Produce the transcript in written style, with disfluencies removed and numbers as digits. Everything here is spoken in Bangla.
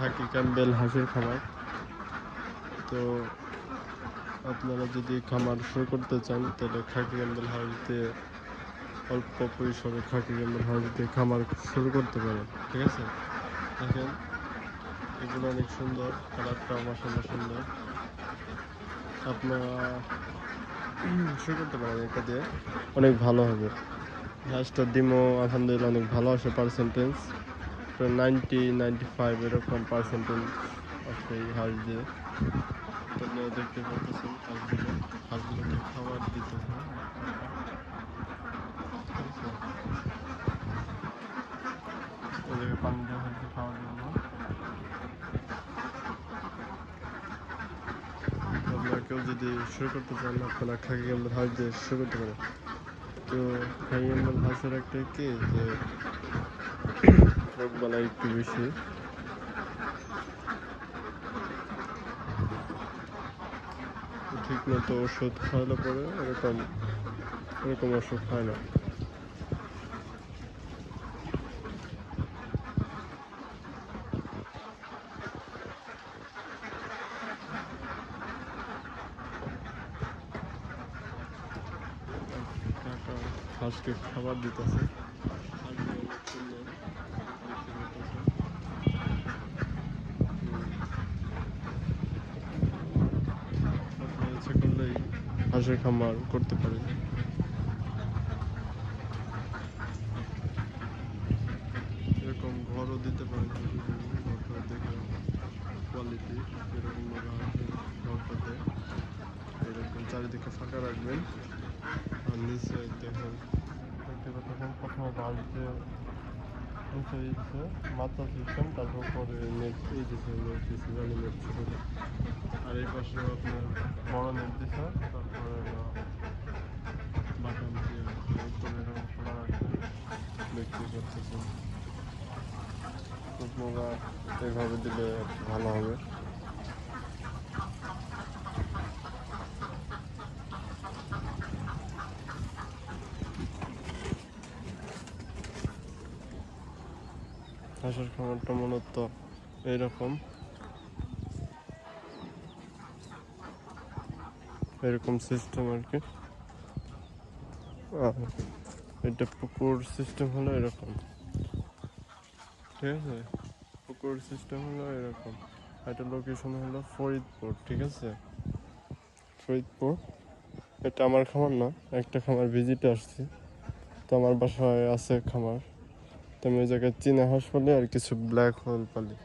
খাকি ক্যাম্বেল হাঁসের খামার। তো আপনারা যদি খামার শুরু করতে চান তাহলে খাকি ক্যাম্বেল হাঁস দিয়ে অল্প পরিসরে খাকি ক্যাম্বেল হাঁস দিয়ে খামার শুরু করতে পারেন। ঠিক আছে, দেখেন এগুলো অনেক সুন্দর, কালারটাও মাশাআল্লাহ সুন্দর। আপনারা শুরু করতে পারেন, এটা দিয়ে অনেক ভালো হবে। হাঁসটার ডিমও আলহামদুলিল্লাহ অনেক ভালো আসে, পার্সেন্টেজ 90-95 এরকম পার্সেন্টেজ আসে এই হাঁস দিয়ে। তো আপনারা দেখতে পাচ্ছেন হাঁসগুলোকে খাবার দিতে হয়। ওদেরকে পানি দেওয়া হয়েছে খাওয়ার জন্য। আপনারা কেউ যদি শুরু করতে চান আপনারা খাকি ক্যাম্বেল হাঁস দিয়ে শুরু করতে পারেন। তো খাকি ক্যাম্বেল হাঁসের একটা কি যে রোগবালাই একটু বেশি, ঠিক মতো ওষুধ খাওয়ালে পরে এরকম ওষুধ খায় না। কাকা হাঁসকে খাবার দিতেছে, হাঁসগুলো অনেক সুন্দর দেখতে পাচ্ছেন। আপনার ইচ্ছে করলেই হাঁসের খামার করতে পারেন। এরকম ঘরও দিতে পারেন হাঁসের জন্য, ঘরটা দেখে কোয়ালিটি এরকমভাবে হাঁসের ঘরটাতে এরকম চারিদিকে ফাঁকা রাখবেন। আর নিচে দেখেন দেখতে পাচ্ছেন প্রথমে বাঁশ দিয়ে নিচে দিচ্ছে মাথা সিস্টেম, তারপর পরে নেট এই দিচ্ছে, নেট দিচ্ছে জালি নেট ছোটো। আর এই পাশে আপনার বড় নেট দিচ্ছে, তারপরে বাটাম দিয়ে উপরে এরকম খোলা রাখবেন। দেখতে পাচ্ছেন আপনারা এভাবে দিলে ভালো হবে। হাঁসের খামারটা মূলত এইরকম সিস্টেম আর কি। এটা পুকুর সিস্টেম হলো এরকম, ঠিক আছে, পুকুর সিস্টেম হলো এরকম। এটা লোকেশন হলো ফরিদপুর, ঠিক আছে, ফরিদপুর। এটা আমার খামার না, একটা খামার ভিজিটে আসছি। তো আমার বাসায় আছে খামার, তো আমি ওই জায়গায় চীনা হাঁস পালি আর কিছু ব্ল্যাক হোল পালি।